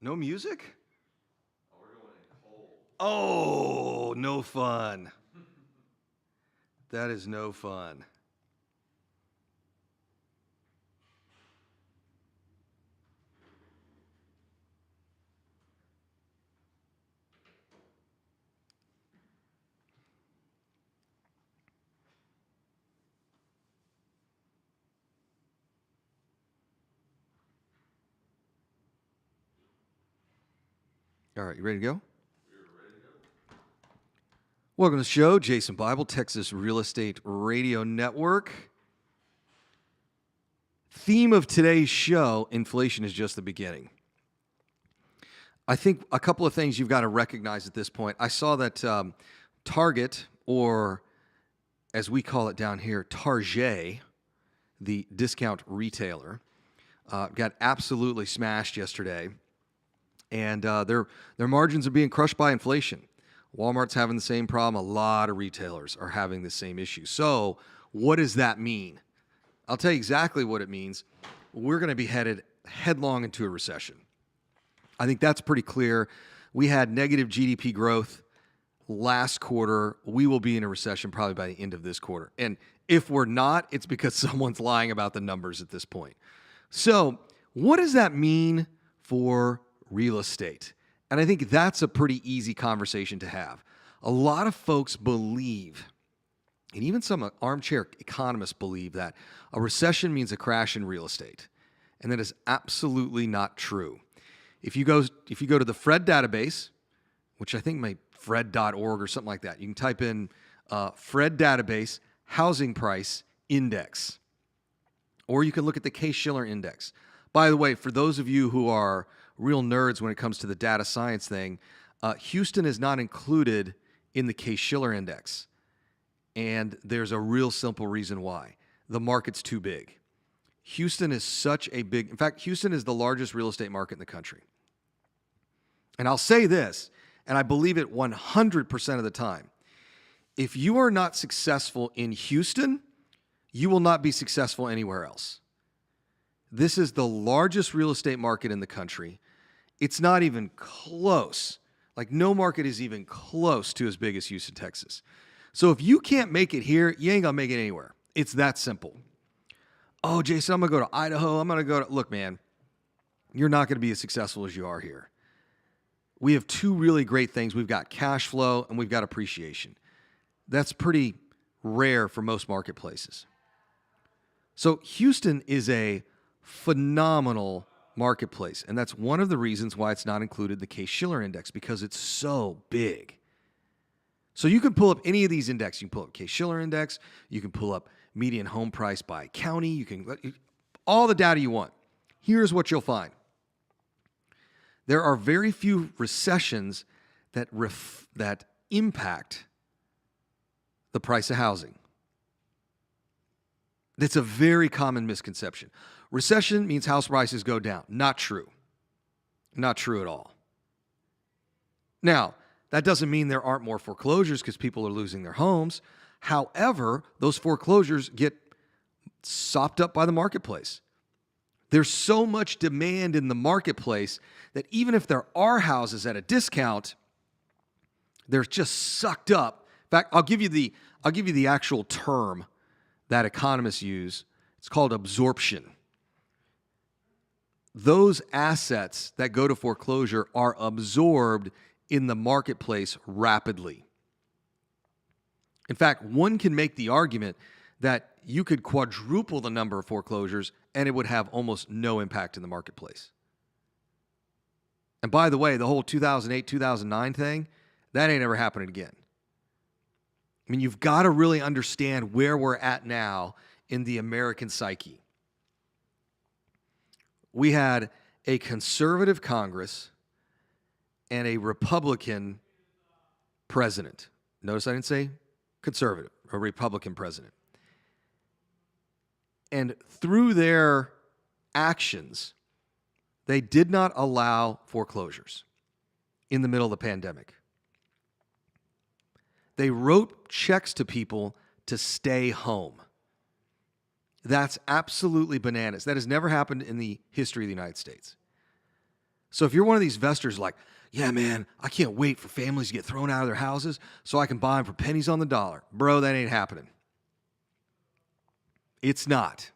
No music? Oh, we're going in cold. Oh, no fun. That is no fun. All right, you ready to go? We're ready to go. Welcome to the show, Jason Bible, Texas Real Estate Radio Network. Theme of today's show, inflation is just the beginning. I think a couple of things you've got to recognize at this point. I saw that Target, or as we call it down here, Target, the discount retailer, got absolutely smashed yesterday. And their margins are being crushed by inflation. Walmart's having the same problem. A lot of retailers are having the same issue. So what does that mean? I'll tell you exactly what it means. We're going to be headed headlong into a recession. I think that's pretty clear. We had negative GDP growth last quarter. We will be in a recession probably by the end of this quarter. And if we're not, it's because someone's lying about the numbers at this point. So what does that mean for real estate? And I think that's a pretty easy conversation to have. A lot of folks believe, and even some armchair economists believe, that a recession means a crash in real estate. And that is absolutely not true. If you go to the Fred database, which I think might fred.org or something like that, you can type in Fred database housing price index. Or you can look at the Case-Shiller index. By the way, for those of you who are real nerds when it comes to the data science thing, Houston is not included in the Case-Shiller index. And there's a real simple reason why. The market's too big. Houston is such a big, in fact, Houston is the largest real estate market in the country. And I'll say this, and I believe it 100% of the time. If you are not successful in Houston, you will not be successful anywhere else. This is the largest real estate market in the country. It's not even close. Like, no market is even close to as big as Houston, Texas. So if you can't make it here, you ain't gonna make it anywhere. It's that simple. Oh, Jason, I'm gonna go to Idaho. I'm gonna go to, look, man, you're not gonna be as successful as you are here. We have two really great things. We've got cash flow and we've got appreciation. That's pretty rare for most marketplaces. So Houston is a phenomenal marketplace, and that's one of the reasons why it's not included in the Case-Shiller index, because it's so big. So you can pull up any of these indexes. You can pull up Case-Shiller index, you can pull up median home price by county, you can all the data you want. Here's what you'll find. There are very few recessions that impact the price of housing. That's a very common misconception. Recession means house prices go down. Not true. Not true at all. Now, that doesn't mean there aren't more foreclosures because people are losing their homes. However, those foreclosures get sopped up by the marketplace. There's so much demand in the marketplace that even if there are houses at a discount, they're just sucked up. In fact, I'll give you the actual term that economists use. It's called absorption. Those assets that go to foreclosure are absorbed in the marketplace rapidly. In fact, one can make the argument that you could quadruple the number of foreclosures and it would have almost no impact in the marketplace. And by the way, the whole 2008, 2009 thing, that ain't ever happening again. I mean, you've got to really understand where we're at now in the American psyche. We had a conservative Congress and a Republican president. Notice I didn't say conservative, a Republican president. And through their actions, they did not allow foreclosures in the middle of the pandemic. They wrote checks to people to stay home. That's absolutely bananas. That has never happened in the history of the United States. So if you're one of these investors like, yeah, man, I can't wait for families to get thrown out of their houses so I can buy them for pennies on the dollar. Bro, that ain't happening. It's not.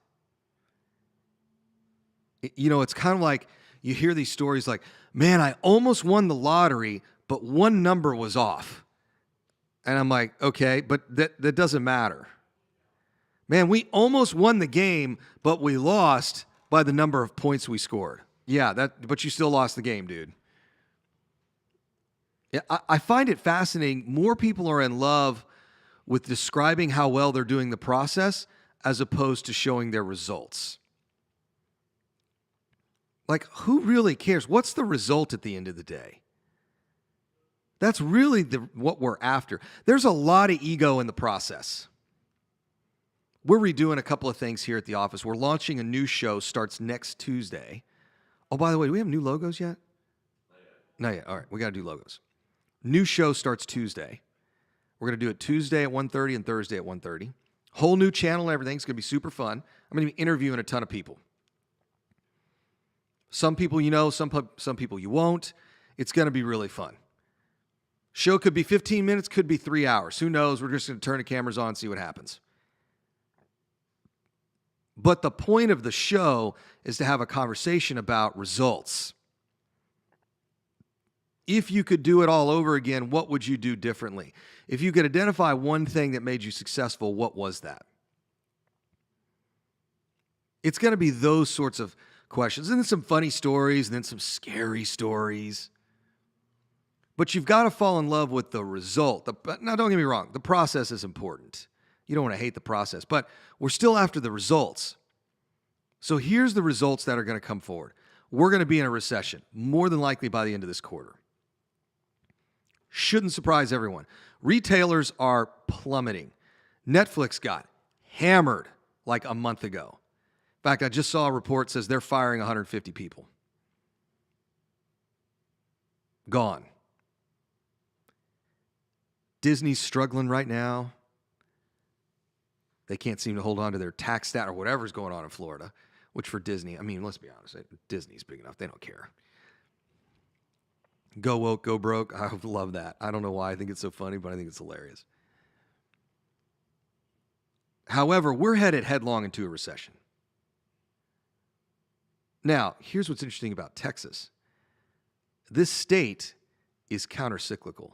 It's kind of like you hear these stories like, man, I almost won the lottery, but one number was off. And I'm like, okay, but that doesn't matter. Man, we almost won the game, but we lost by the number of points we scored. Yeah, but you still lost the game, dude. Yeah, I find it fascinating. More people are in love with describing how well they're doing the process as opposed to showing their results. Like, who really cares? What's the result at the end of the day? That's really what we're after. There's a lot of ego in the process. We're redoing a couple of things here at the office. We're launching a new show, starts next Tuesday. Oh, by the way, do we have new logos yet? Not yet. All right, we got to do logos. New show starts Tuesday. We're going to do it Tuesday at 1:30 and Thursday at 1:30. Whole new channel and everything. It's going to be super fun. I'm going to be interviewing a ton of people. Some people you know, some people you won't. It's going to be really fun. Show could be 15 minutes, could be 3 hours. Who knows? We're just going to turn the cameras on and see what happens. But the point of the show is to have a conversation about results. If you could do it all over again, what would you do differently? If you could identify one thing that made you successful, what was that? It's going to be those sorts of questions. And then some funny stories, and then some scary stories. But you've got to fall in love with the result. Now, don't get me wrong. The process is important. You don't want to hate the process. But we're still after the results. So here's the results that are going to come forward. We're going to be in a recession, more than likely by the end of this quarter. Shouldn't surprise everyone. Retailers are plummeting. Netflix got hammered like a month ago. In fact, I just saw a report that says they're firing 150 people. Gone. Disney's struggling right now. They can't seem to hold on to their tax stat or whatever's going on in Florida, which for Disney, I mean, let's be honest, Disney's big enough. They don't care. Go woke, go broke. I love that. I don't know why I think it's so funny, but I think it's hilarious. However, we're headed headlong into a recession. Now, here's what's interesting about Texas. This state is countercyclical.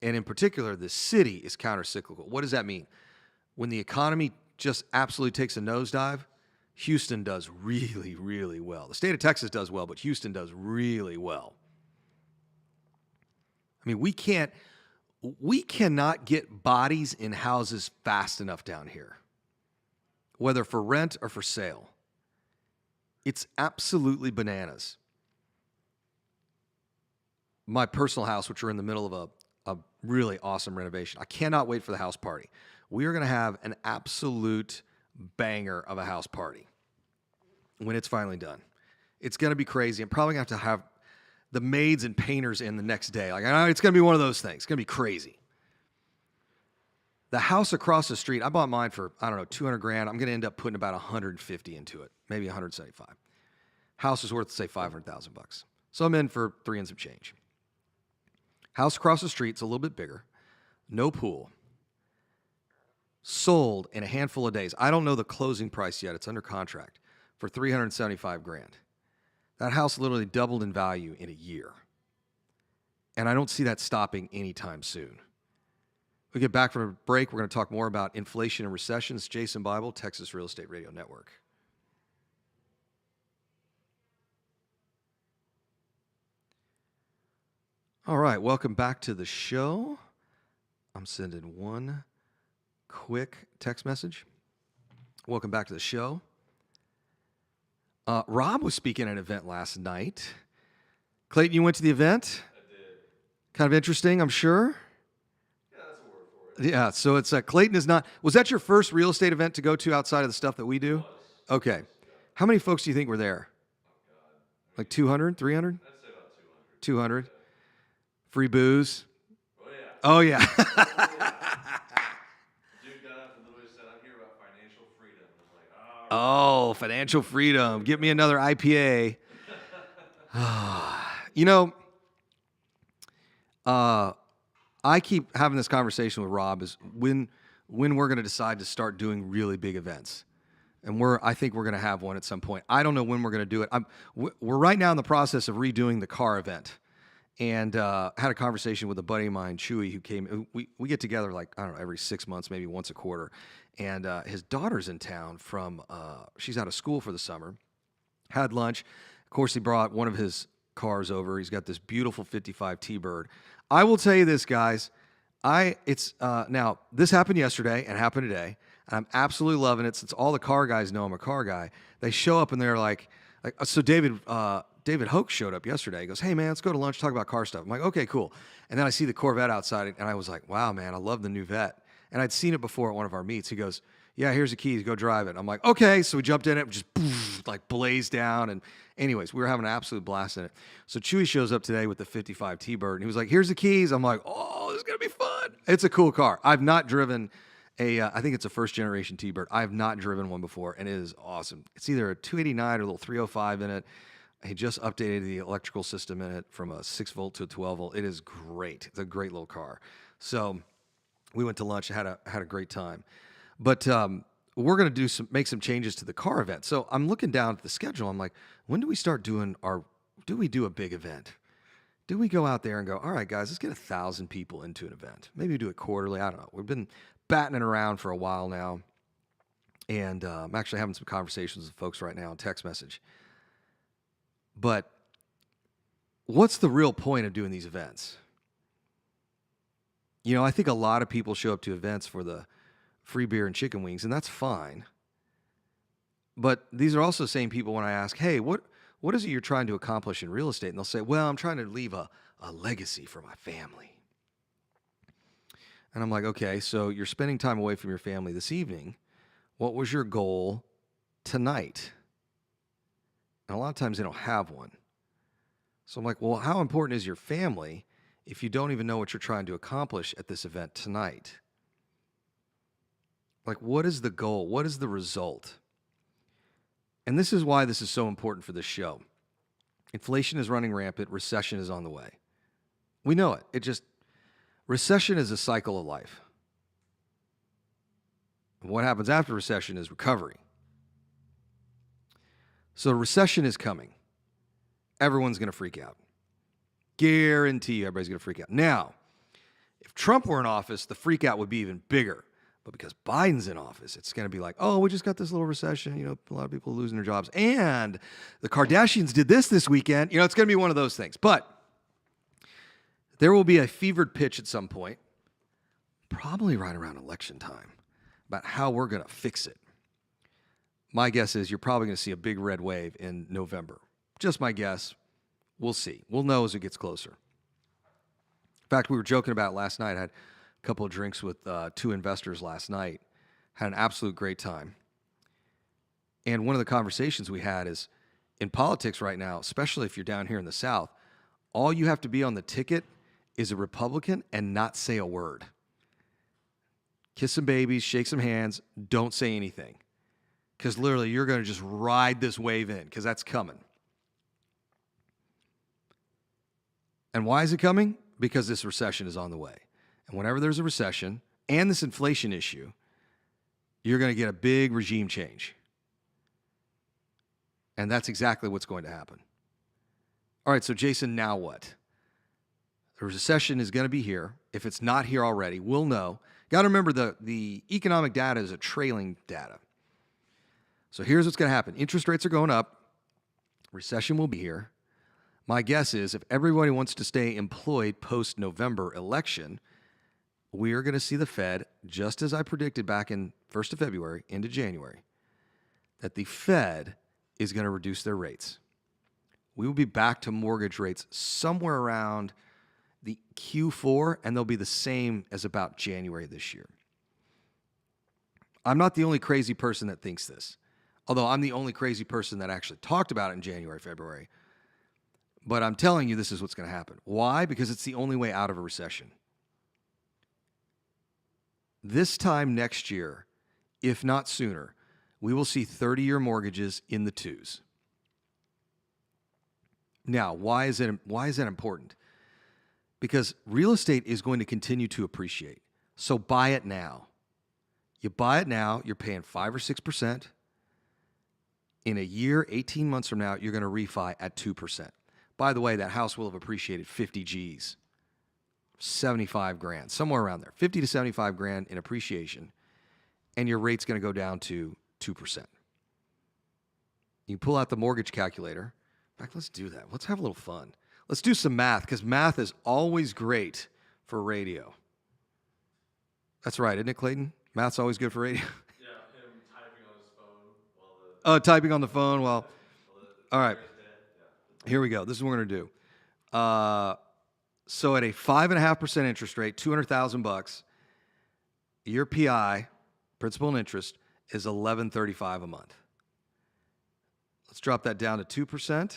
And in particular, the city is countercyclical. What does that mean? When the economy just absolutely takes a nosedive, Houston does really, really well. The state of Texas does well, but Houston does really well. I mean, we cannot get bodies in houses fast enough down here, whether for rent or for sale. It's absolutely bananas. My personal house, which we're in the middle of a really awesome renovation. I cannot wait for the house party. We are going to have an absolute banger of a house party when it's finally done. It's going to be crazy. I'm probably going to have the maids and painters in the next day. Like, it's going to be one of those things. It's going to be crazy. The house across the street, I bought mine for, I don't know, $200,000. I'm going to end up putting about 150 into it, maybe 175. House is worth, say, $500,000. So I'm in for 3 and some change. House across the street, it's a little bit bigger. No pool. Sold in a handful of days. I don't know the closing price yet. It's under contract for $375,000. That house literally doubled in value in a year. And I don't see that stopping anytime soon. We get back from a break. We're going to talk more about inflation and recessions. Jason Bible, Texas Real Estate Radio Network. All right, welcome back to the show. I'm sending one quick text message. Welcome back to the show. Rob was speaking at an event last night. Clayton, you went to the event? I did. Kind of interesting, I'm sure. Yeah, that's a word for it. Yeah, so it's Clayton is not. Was that your first real estate event to go to outside of the stuff that we do? It was. Okay. Yeah. How many folks do you think were there? Oh, God. Like 200, 300? I'd say about 200. 200? Yeah. Free booze? Oh, yeah. Oh, yeah. Dude got up and literally said, I'm here about financial freedom. I'm like, Oh, financial freedom. Give me another IPA. You know, I keep having this conversation with Rob is when we're going to decide to start doing really big events. And I think we're going to have one at some point. I don't know when we're going to do it. We're right now in the process of redoing the car event. And had a conversation with a buddy of mine, Chewy, who came. We get together like, I don't know, every 6 months, maybe once a quarter. And his daughter's in town she's out of school for the summer. Had lunch. Of course, he brought one of his cars over. He's got this beautiful 55 T-Bird. I will tell you this, guys. Now, this happened yesterday and happened today. And I'm absolutely loving it since all the car guys know I'm a car guy. They show up and they're like so David Hoke showed up yesterday. He goes, "Hey, man, let's go to lunch, talk about car stuff." I'm like, "Okay, cool." And then I see the Corvette outside, and I was like, "Wow, man, I love the new Vet." And I'd seen it before at one of our meets. He goes, "Yeah, here's the keys. Go drive it." I'm like, "Okay." So we jumped in it, just poof, like blazed down. And anyways, we were having an absolute blast in it. So Chewy shows up today with the 55 T-Bird, and he was like, "Here's the keys." I'm like, "Oh, this is going to be fun." It's a cool car. I've not driven I think it's a first generation T-Bird. I have not driven one before, and it is awesome. It's either a 289 or a little 305 in it. He just updated the electrical system in it from a 6 volt to a 12 volt. It is great. It's a great little car. So we went to lunch, had a great time. But we're going to make some changes to the car event. So I'm looking down at the schedule. I'm like, when do we start do we do a big event? Do we go out there and go, all right, guys, let's get 1,000 people into an event? Maybe we do it quarterly. I don't know. We've been batting it around for a while now. And I'm actually having some conversations with folks right now on text message. But what's the real point of doing these events? You know, I think a lot of people show up to events for the free beer and chicken wings, and that's fine. But these are also the same people when I ask, "Hey, what is it you're trying to accomplish in real estate?" And they'll say, "Well, I'm trying to leave a legacy for my family." And I'm like, "Okay, so you're spending time away from your family this evening. What was your goal tonight?" And a lot of times they don't have one. So I'm like, well, how important is your family if you don't even know what you're trying to accomplish at this event tonight? Like, what is the goal? What is the result? And this is why this is so important for this show. Inflation is running rampant. Recession is on the way. We know it. Recession is a cycle of life. And what happens after recession is recovery. So recession is coming. Everyone's going to freak out. Guarantee you everybody's going to freak out. Now, if Trump were in office, the freak out would be even bigger. But because Biden's in office, it's going to be like, oh, we just got this little recession. You know, a lot of people losing their jobs. And the Kardashians did this weekend. You know, it's going to be one of those things. But there will be a fevered pitch at some point, probably right around election time, about how we're going to fix it. My guess is you're probably going to see a big red wave in November. Just my guess. We'll see. We'll know as it gets closer. In fact, we were joking about it last night. I had a couple of drinks with 2 investors last night. Had an absolute great time. And one of the conversations we had is, in politics right now, especially if you're down here in the South, all you have to be on the ticket is a Republican and not say a word. Kiss some babies, shake some hands, don't say anything. Because literally, you're going to just ride this wave in, because that's coming. And why is it coming? Because this recession is on the way. And whenever there's a recession and this inflation issue, you're going to get a big regime change. And that's exactly what's going to happen. All right, so Jason, now what? The recession is going to be here. If it's not here already, we'll know. Got to remember the economic data is a trailing data. So here's what's going to happen. Interest rates are going up. Recession will be here. My guess is if everybody wants to stay employed post-November election, we are going to see the Fed, just as I predicted back in 1st of February into January, that the Fed is going to reduce their rates. We will be back to mortgage rates somewhere around the Q4, and they'll be the same as about January this year. I'm not the only crazy person that thinks this, although I'm the only crazy person that actually talked about it in January, February. But I'm telling you, this is what's going to happen. Why? Because it's the only way out of a recession. This time next year, if not sooner, we will see 30-year mortgages in the 2s. Now, why is that important? Because real estate is going to continue to appreciate. So buy it now. You buy it now, you're paying 5 or 6%. In a year, 18 months from now, you're going to refi at 2%. By the way, that house will have appreciated 50 G's, 75 grand, somewhere around there, 50 to 75 grand in appreciation, and your rate's going to go down to 2%. You pull out the mortgage calculator. In fact, let's do that. Let's have a little fun. Let's do some math, because math is always great for radio. That's right, isn't it, Clayton? Math's always good for radio. Yeah, him typing on his phone while the Typing on the phone. Well, all right. is dead. Yeah. Here we go. This is what we're gonna do. So at a 5.5% interest rate, $200,000, your PI, principal and interest, is $1135 a month. Let's drop that down to 2%,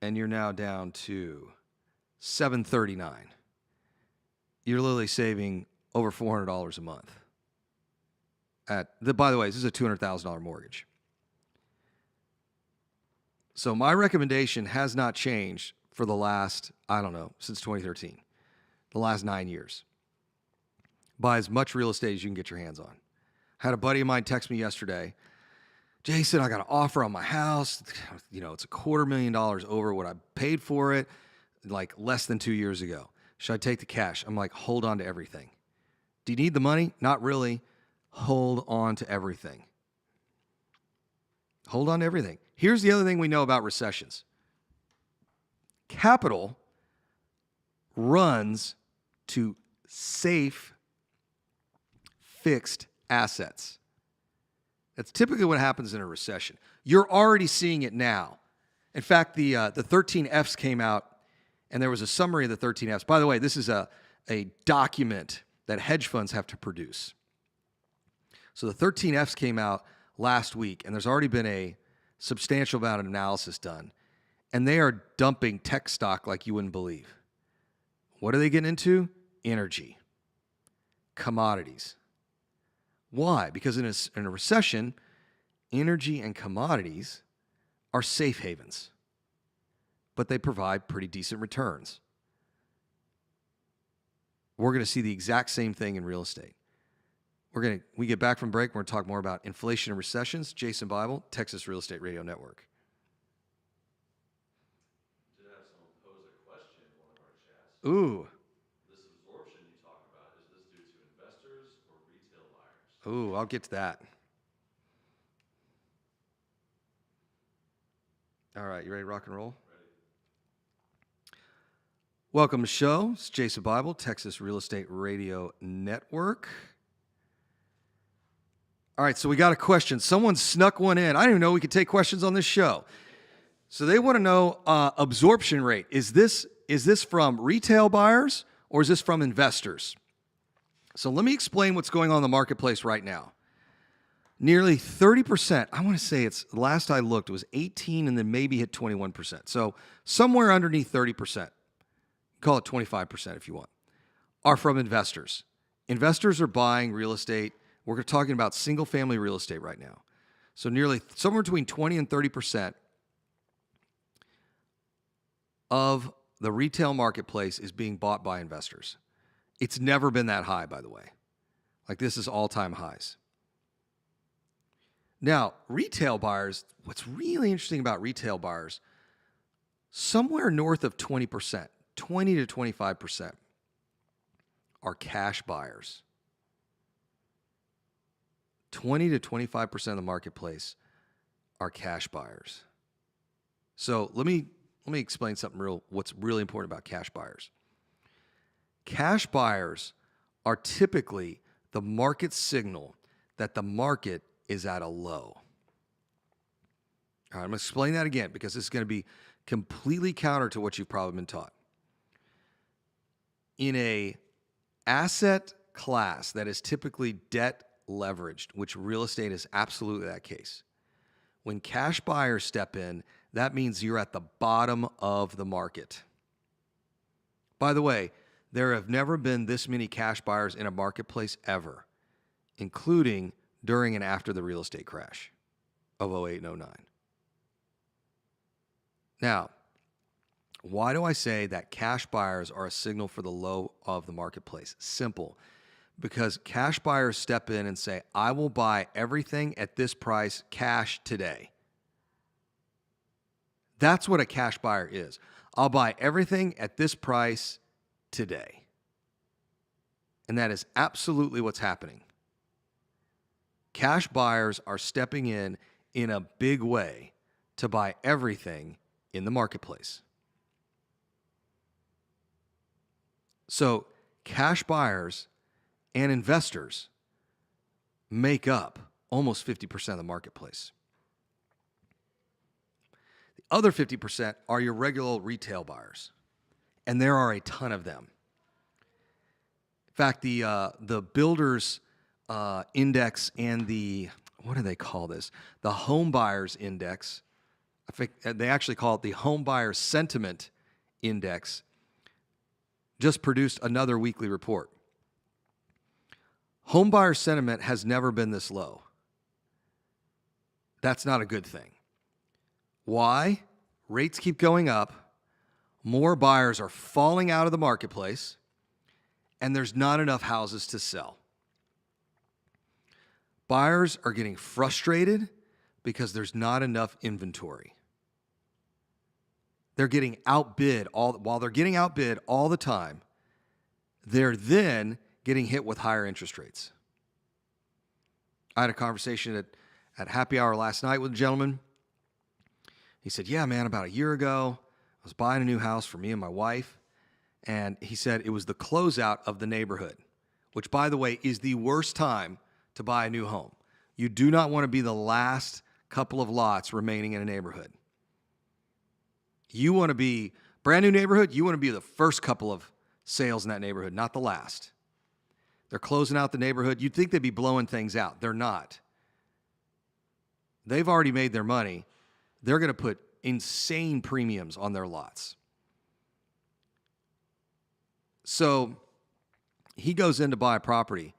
and you're now down to $739. You're literally saving over $400 a month. By the way, this is a $200,000 mortgage. So my recommendation has not changed for the last, since 2013, the last 9 years. Buy as much real estate as you can get your hands on. I had a buddy of mine text me yesterday, Jason, I got an offer on my house. It's $250,000 over what I paid for it, like less than 2 years ago. Should I take the cash? I'm like, hold on to everything. Do you need the money? Not really. Hold on to everything. Hold on to everything. Here's the other thing we know about recessions. Capital runs to safe, fixed assets. That's typically what happens in a recession. You're already seeing it now. In fact, the 13 Fs came out, and there was a summary of the 13 Fs. By the way, this is a document that hedge funds have to produce. So the 13 Fs came out last week, and there's already been a substantial amount of analysis done. And they are dumping tech stock like you wouldn't believe. What are they getting into? Energy. Commodities. Why? Because in a recession, energy and commodities are safe havens, but they provide pretty decent returns. We're going to see the exact same thing in real estate. We get back from break, we're going to talk more about inflation and recessions. Jason Bible, Texas Real Estate Radio Network. Did have someone pose a question in one of our chats. Ooh. This absorption you talk about, is this due to investors or retail buyers? Ooh, I'll get to that. All right, you ready to rock and roll? Ready. Welcome to the show. It's Jason Bible, Texas Real Estate Radio Network. All right, so we got a question. Someone snuck one in. I didn't even know we could take questions on this show. So they want to know absorption rate. Is this from retail buyers or is this from investors? So let me explain what's going on in the marketplace right now. Nearly 30%, I want to say last I looked, it was 18 and then maybe hit 21%. So somewhere underneath 30%, call it 25% if you want, are from investors. Investors are buying real estate. We're talking about single-family real estate right now. So nearly somewhere between 20 and 30% of the retail marketplace is being bought by investors. It's never been that high, by the way. Like, this is all-time highs. Now, retail buyers, what's really interesting about retail buyers, somewhere north of 20%, 20 to 25% are cash buyers. 20 to 25% of the marketplace are cash buyers. So let me explain what's really important about cash buyers. Cash buyers are typically the market signal that the market is at a low. All right, I'm going to explain that again because this is going to be completely counter to what you've probably been taught. In a asset class that is typically debt leveraged, which real estate is absolutely that case. When cash buyers step in, that means you're at the bottom of the market. By the way, there have never been this many cash buyers in a marketplace ever, including during and after the real estate crash of 08 and 09. Now, Why do I say that cash buyers are a signal for the low of the marketplace? Simple. Because cash buyers step in and say, I will buy everything at this price cash today. That's what a cash buyer is. I'll buy everything at this price today. And that is absolutely what's happening. Cash buyers are stepping in a big way to buy everything in the marketplace. So cash buyers and investors make up almost 50% of the marketplace. The other 50% are your regular retail buyers, and there are a ton of them. In fact, the builders index and what do they call this? The home buyers index. I think they actually call it the home buyer sentiment index. Just produced another weekly report. Home buyer sentiment has never been this low. That's not a good thing. Why? Rates keep going up. More buyers are falling out of the marketplace, and there's not enough houses to sell. Buyers are getting frustrated because there's not enough inventory. They're getting outbid while they're getting outbid all the time. They're then getting hit with higher interest rates. I had a conversation at happy hour last night with a gentleman. He said, yeah, man, about a year ago, I was buying a new house for me and my wife. And he said it was the closeout of the neighborhood, which, by the way, is the worst time to buy a new home. You do not want to be the last couple of lots remaining in a neighborhood. You want to be brand new neighborhood. You want to be the first couple of sales in that neighborhood, not the last. They're closing out the neighborhood. You'd think they'd be blowing things out. They're not. They've already made their money. They're going to put insane premiums on their lots. So he goes in to buy a property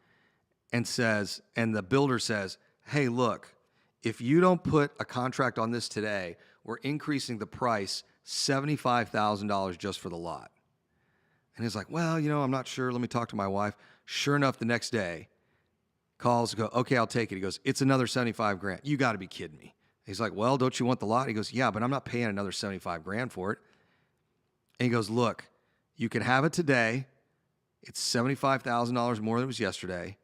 and the builder says, hey, look, if you don't put a contract on this today, we're increasing the price $75,000 just for the lot. And he's like, well, I'm not sure. Let me talk to my wife. Sure enough, the next day, calls, go, okay, I'll take it. He goes, it's another $75,000. You got to be kidding me. He's like, well, don't you want the lot? He goes, yeah, but I'm not paying another $75,000 for it. And he goes, look, you can have it today. It's $75,000 more than it was yesterday,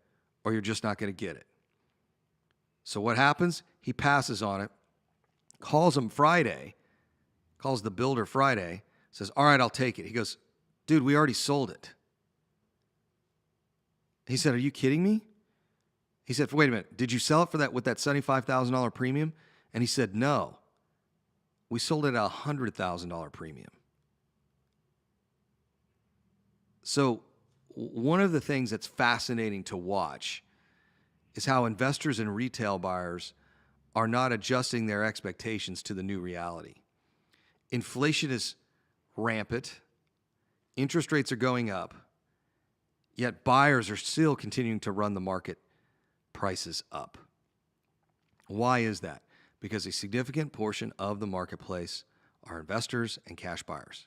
or you're just not going to get it. So what happens? He passes on it, calls the builder Friday, says, all right, I'll take it. He goes, dude, we already sold it. He said, are you kidding me? He said, wait a minute, did you sell it for that with that $75,000 premium? And he said, no, we sold it at a $100,000 premium. So one of the things that's fascinating to watch is how investors and retail buyers are not adjusting their expectations to the new reality. Inflation is rampant. Interest rates are going up. Yet buyers are still continuing to run the market prices up. Why is that? Because a significant portion of the marketplace are investors and cash buyers.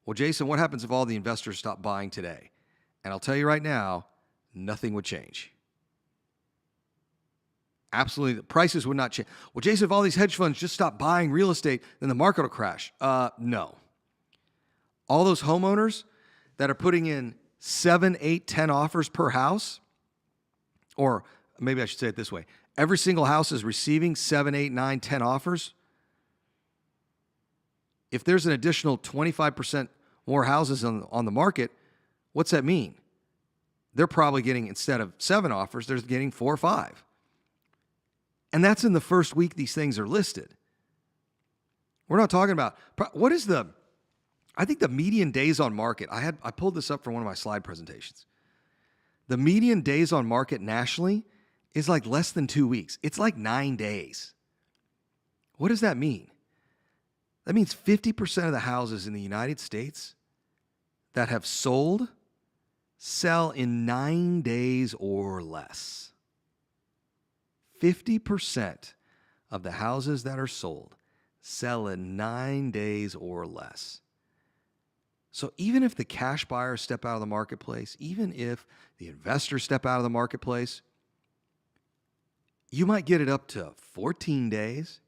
Well, Jason, what happens if all the investors stop buying today? And I'll tell you right now, nothing would change. Absolutely, the prices would not change. Well, Jason, if all these hedge funds just stop buying real estate, then the market will crash. No. All those homeowners that are putting in 7, 8, 10 offers per house, or maybe I should say it this way, every single house is receiving 7, 8, 9, 10 offers. If there's an additional 25% more houses on the market, what's that mean? They're probably getting, instead of 7 offers, they're getting 4 or 5. And that's in the first week these things are listed. We're not talking about, I think the median days on market, I pulled this up for one of my slide presentations. The median days on market nationally is like less than 2 weeks. It's like 9 days. What does that mean? That means 50% of the houses in the United States that have sold sell in 9 days or less. 50% of the houses that are sold sell in 9 days or less. So even if the cash buyers step out of the marketplace, even if the investors step out of the marketplace, you might get it up to 14 days.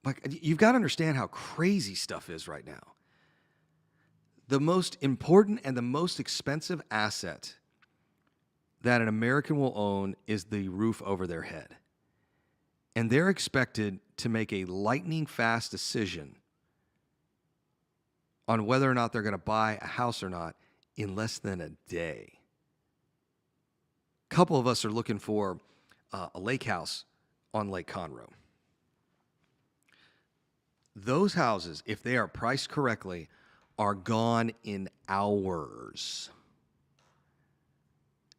Like, you've got to understand how crazy stuff is right now. The most important and the most expensive asset that an American will own is the roof over their head. And they're expected to make a lightning fast decision on whether or not they're going to buy a house or not in less than a day. A couple of us are looking for a lake house on Lake Conroe. Those houses, if they are priced correctly, are gone in hours.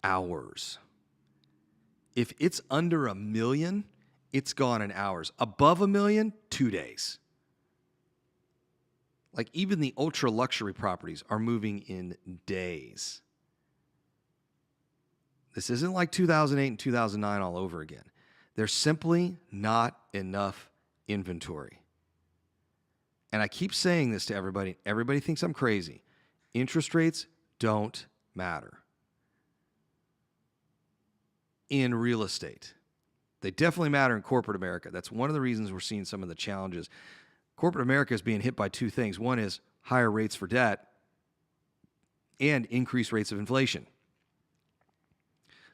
Hours. If it's under $1 million, it's gone in hours. Above $1 million, 2 days. Like, even the ultra luxury properties are moving in days. This isn't like 2008 and 2009 all over again. There's simply not enough inventory. And I keep saying this to everybody. Everybody thinks I'm crazy. Interest rates don't matter in real estate. They definitely matter in corporate America. That's one of the reasons we're seeing some of the challenges. Corporate America is being hit by two things. One is higher rates for debt and increased rates of inflation.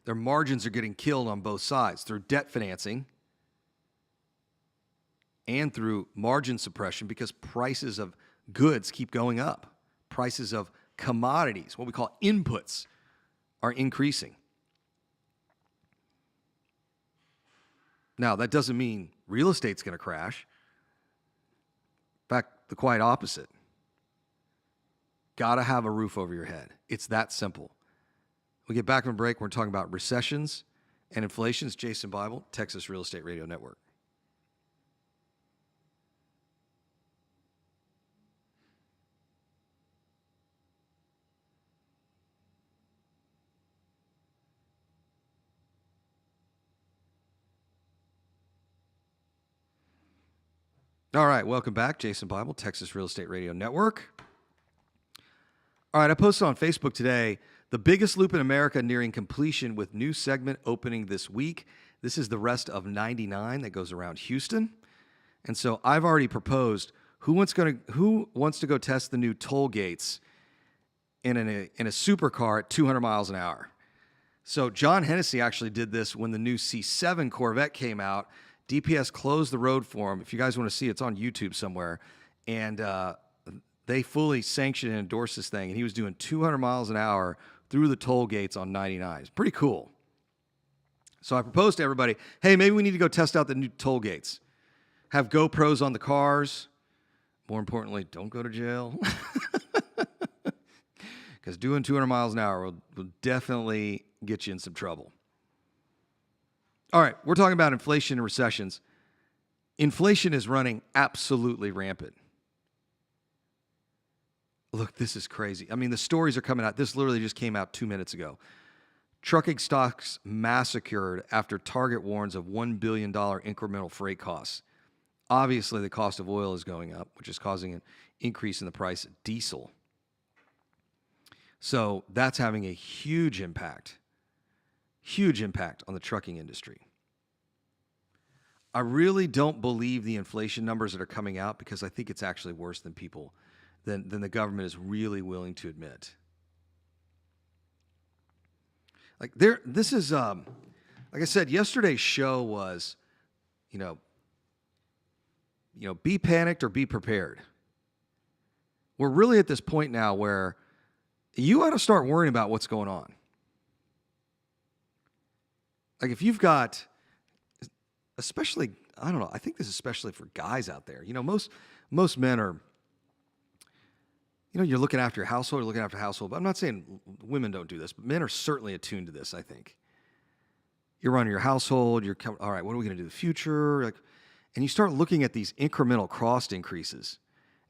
Their margins are getting killed on both sides through debt financing and through margin suppression because prices of goods keep going up. Prices of commodities, what we call inputs, are increasing. Now, that doesn't mean real estate's going to crash. In fact, the quite opposite. Got to have a roof over your head. It's that simple. We get back from break. We're talking about recessions and inflation. It's Jason Bible, Texas Real Estate Radio Network. All right, welcome back. Jason Bible, Texas Real Estate Radio Network. All right, I posted on Facebook today, the biggest loop in America nearing completion with new segment opening this week. This is the rest of 99 that goes around Houston. And so I've already proposed who wants to go test the new toll gates in a supercar at 200 miles an hour. So John Hennessy actually did this when the new C7 Corvette came out. DPS closed the road for him. If you guys want to see it, it's on YouTube somewhere. And they fully sanctioned and endorsed this thing. And he was doing 200 miles an hour through the toll gates on 99. It's pretty cool. So I proposed to everybody, hey, maybe we need to go test out the new toll gates. Have GoPros on the cars. More importantly, don't go to jail. Because doing 200 miles an hour will definitely get you in some trouble. All right, we're talking about inflation and recessions. Inflation is running absolutely rampant. Look, this is crazy. I mean, the stories are coming out. This literally just came out 2 minutes ago. Trucking stocks massacred after Target warns of $1 billion incremental freight costs. Obviously, the cost of oil is going up, which is causing an increase in the price of diesel. So that's having a huge impact on the trucking industry. I really don't believe the inflation numbers that are coming out because I think it's actually worse than the government is really willing to admit. Like this is like I said, yesterday's show was, be panicked or be prepared. We're really at this point now where you ought to start worrying about what's going on. Like if you've got, especially, I don't know, I think this is especially for guys out there. Most men are, you're looking after your household, you're looking after household. But I'm not saying women don't do this, but men are certainly attuned to this, I think. You're running your household, all right, what are we going to do in the future? And you start looking at these incremental cost increases.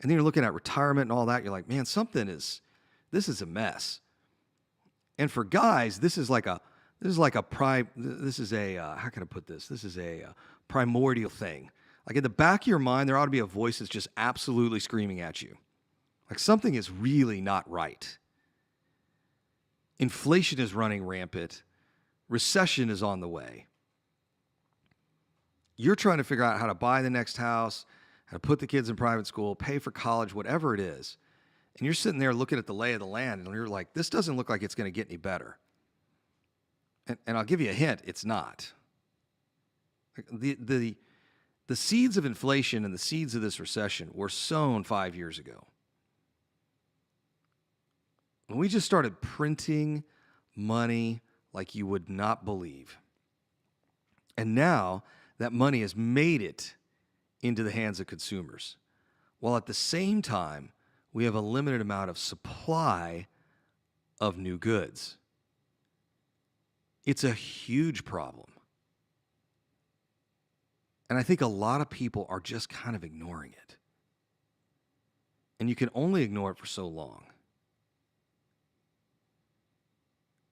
And then you're looking at retirement and all that. You're like, man, this is a mess. And for guys, this is a how can I put this? This is a primordial thing. Like in the back of your mind, there ought to be a voice that's just absolutely screaming at you. Like something is really not right. Inflation is running rampant. Recession is on the way. You're trying to figure out how to buy the next house, how to put the kids in private school, pay for college, whatever it is. And you're sitting there looking at the lay of the land, and you're like, this doesn't look like it's going to get any better. And I'll give you a hint, it's not. The seeds of inflation and the seeds of this recession were sown 5 years ago. When we just started printing money like you would not believe. And now that money has made it into the hands of consumers, while at the same time, we have a limited amount of supply of new goods. It's a huge problem. And I think a lot of people are just kind of ignoring it. And you can only ignore it for so long.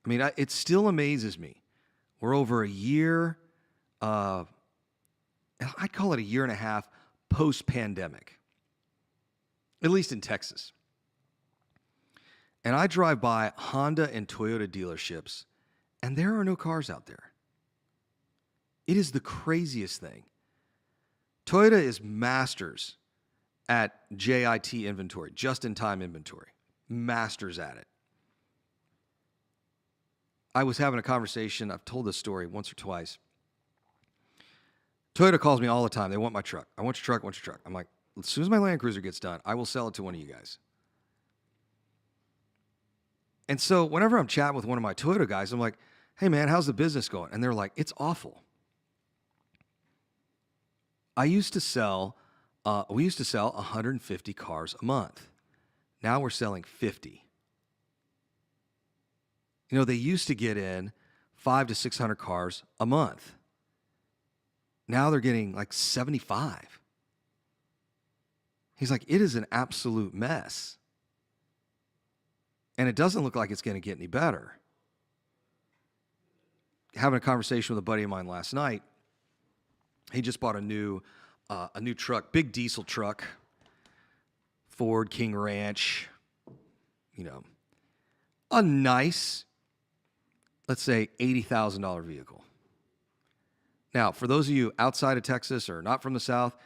I mean, it still amazes me. We're over a year, I'd call it a year and a half post-pandemic, at least in Texas. And I drive by Honda and Toyota dealerships, and there are no cars out there. It is the craziest thing. Toyota is masters at JIT inventory, just-in-time inventory. Masters at it. I was having a conversation. I've told this story once or twice. Toyota calls me all the time. They want my truck. I want your truck. I want your truck. I'm like, as soon as my Land Cruiser gets done, I will sell it to one of you guys. And so whenever I'm chatting with one of my Toyota guys, I'm like, hey, man, how's the business going? And they're like, it's awful. We used to sell 150 cars a month. Now we're selling 50. You know, they used to get in 500 to 600 cars a month. Now they're getting like 75. He's like, it is an absolute mess. And it doesn't look like it's going to get any better. Having a conversation with a buddy of mine last night, he just bought a new truck, big diesel truck, Ford King Ranch, you know, a nice, let's say $80,000 vehicle. Now, for those of you outside of Texas or not from the South,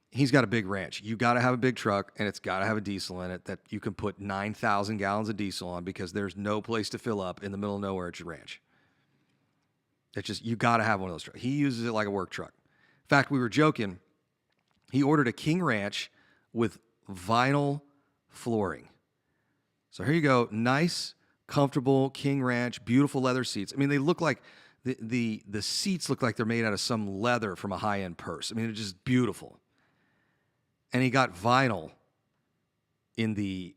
he's got a big ranch. You got to have a big truck, and it's got to have a diesel in it that you can put 9,000 gallons of diesel on because there's no place to fill up in the middle of nowhere at your ranch. It's just, you got to have one of those trucks. He uses it like a work truck. In fact, we were joking. He ordered a King Ranch with vinyl flooring. So here you go. Nice, comfortable King Ranch, beautiful leather seats. I mean, they look like, the seats look like they're made out of some leather from a high-end purse. I mean, it's just beautiful. And he got vinyl in the,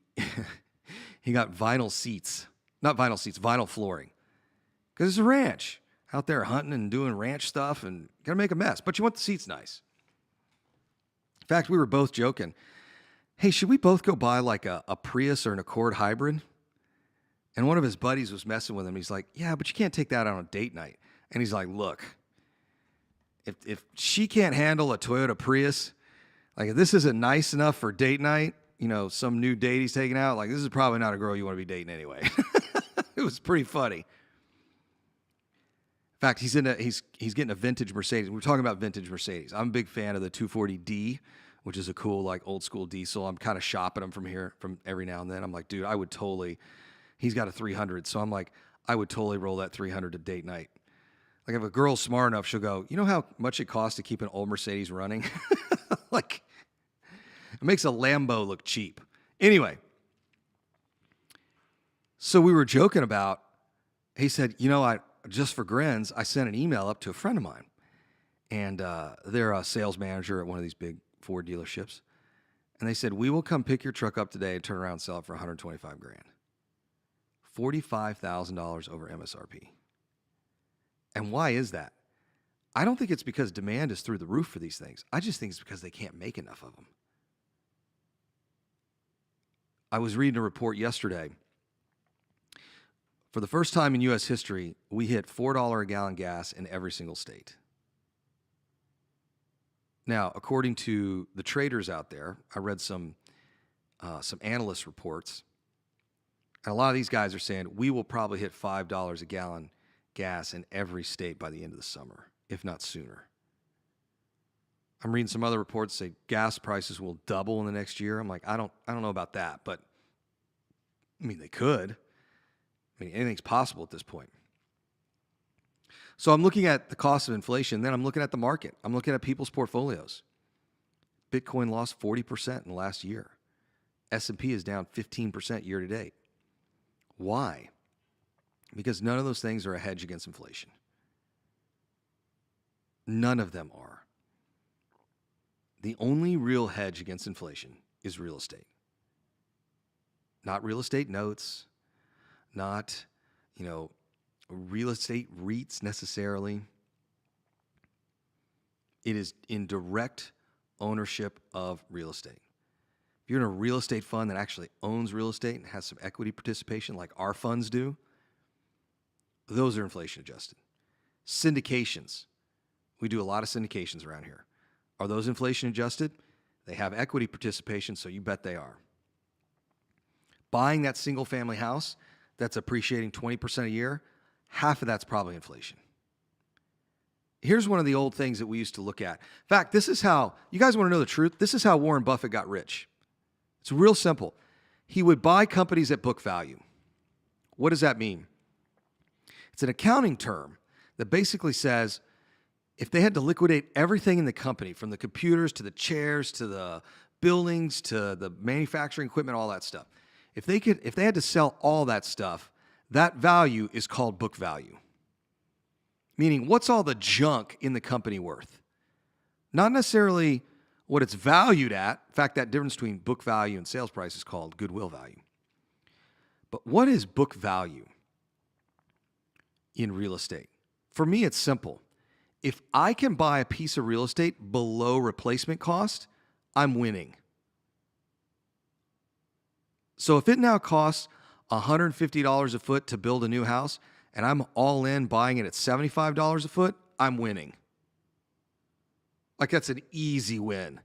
he got vinyl seats. Not vinyl seats, vinyl flooring. Because it's a ranch. Out there hunting and doing ranch stuff and got to make a mess. But you want the seats nice. In fact, we were both joking. Hey, should we both go buy like a Prius or an Accord hybrid? And one of his buddies was messing with him. He's like, yeah, but you can't take that on a date night. And he's like, look, if she can't handle a Toyota Prius, like if this isn't nice enough for date night, you know, some new date he's taking out, like this is probably not a girl you want to be dating anyway. It was pretty funny. In fact, he's getting a vintage Mercedes. We're talking about vintage Mercedes. I'm a big fan of the 240D, which is a cool, like old school diesel. I'm kind of shopping them from every now and then. I'm like, dude, I would totally, he's got a 300. So I'm like, I would totally roll that 300 to date night. Like if a girl's smart enough, she'll go, you know how much it costs to keep an old Mercedes running? Like, it makes a Lambo look cheap. Anyway, so we were joking about, he said, you know, just for grins, I sent an email up to a friend of mine. And they're a sales manager at one of these big Ford dealerships. And they said, we will come pick your truck up today and turn around and sell it for $125,000. $45,000 over MSRP. And why is that? I don't think it's because demand is through the roof for these things. I just think it's because they can't make enough of them. I was reading a report yesterday. For the first time in U.S. history, we hit $4 a gallon gas in every single state. Now, according to the traders out there, I read some analyst reports, and a lot of these guys are saying we will probably hit $5 a gallon gas in every state by the end of the summer, if not sooner. I'm reading some other reports say gas prices will double in the next year. I'm like, I don't know about that, but I mean, they could. I mean, anything's possible at this point. So I'm looking at the cost of inflation, then I'm looking at the market. I'm looking at people's portfolios. Bitcoin lost 40% in the last year. S&P is down 15% year to date. Why? Because none of those things are a hedge against inflation. None of them are. The only real hedge against inflation is real estate. Not real estate notes, not, real estate REITs necessarily. It is in direct ownership of real estate. If you're in a real estate fund that actually owns real estate and has some equity participation like our funds do, those are inflation adjusted. Syndications. We do a lot of syndications around here. Are those inflation adjusted? They have equity participation, so you bet they are. Buying that single family house that's appreciating 20% a year, half of that's probably inflation. Here's one of the old things that we used to look at. In fact, this is how, you guys want to know the truth? This is how Warren Buffett got rich. It's real simple. He would buy companies at book value. What does that mean? It's an accounting term that basically says if they had to liquidate everything in the company, from the computers to the chairs to the buildings to the manufacturing equipment, all that stuff, if they had to sell all that stuff, that value is called book value. Meaning, what's all the junk in the company worth? Not necessarily what it's valued at. In fact, that difference between book value and sales price is called goodwill value. But what is book value in real estate? For me, it's simple. If I can buy a piece of real estate below replacement cost, I'm winning. So if it now costs $150 a foot to build a new house, and I'm all in buying it at $75 a foot, I'm winning. Like, that's an easy win.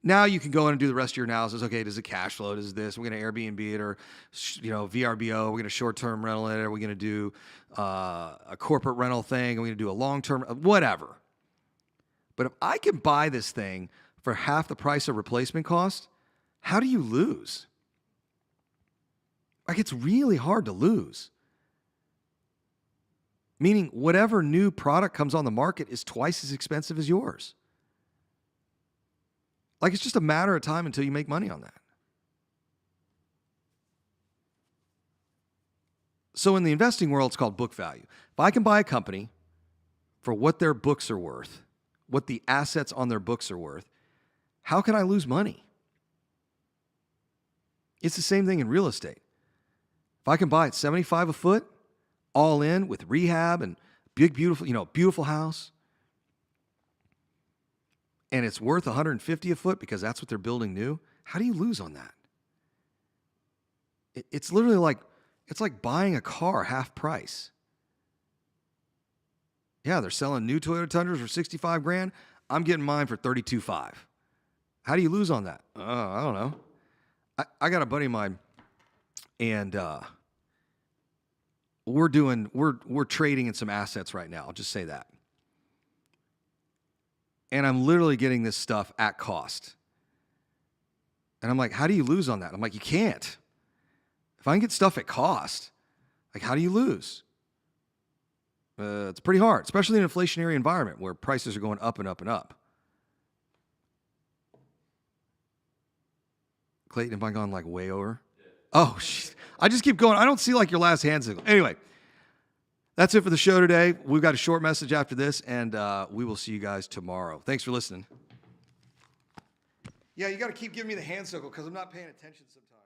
Now you can go in and do the rest of your analysis. Okay, does it cash flow? Does this? We're going to Airbnb it, or VRBO. We're going to short-term rental it. Are we going to do a corporate rental thing? Are we going to do a long-term? Whatever. But if I can buy this thing for half the price of replacement cost, how do you lose? Like, it's really hard to lose. Meaning, whatever new product comes on the market is twice as expensive as yours. Like, it's just a matter of time until you make money on that. So in the investing world, it's called book value. If I can buy a company for what their books are worth, what the assets on their books are worth, how can I lose money? It's the same thing in real estate. If I can buy it $75 a foot, all in with rehab and big, beautiful house, and it's worth $150 a foot because that's what they're building new, how do you lose on that? It's literally like, it's like buying a car half price. Yeah, they're selling new Toyota Tundras for $65,000. I'm getting mine for $32,500. How do you lose on that? I don't know. I got a buddy of mine, and we're trading in some assets right now. I'll just say that. And I'm literally getting this stuff at cost. And I'm like, how do you lose on that? I'm like, you can't. If I can get stuff at cost, like, how do you lose? It's pretty hard, especially in an inflationary environment where prices are going up and up and up. Clayton, have I gone like way over? Yeah. Oh, I just keep going. I don't see like your last hand signal. Anyway, that's it for the show today. We've got a short message after this, and we will see you guys tomorrow. Thanks for listening. Yeah, you got to keep giving me the hand signal because I'm not paying attention sometimes.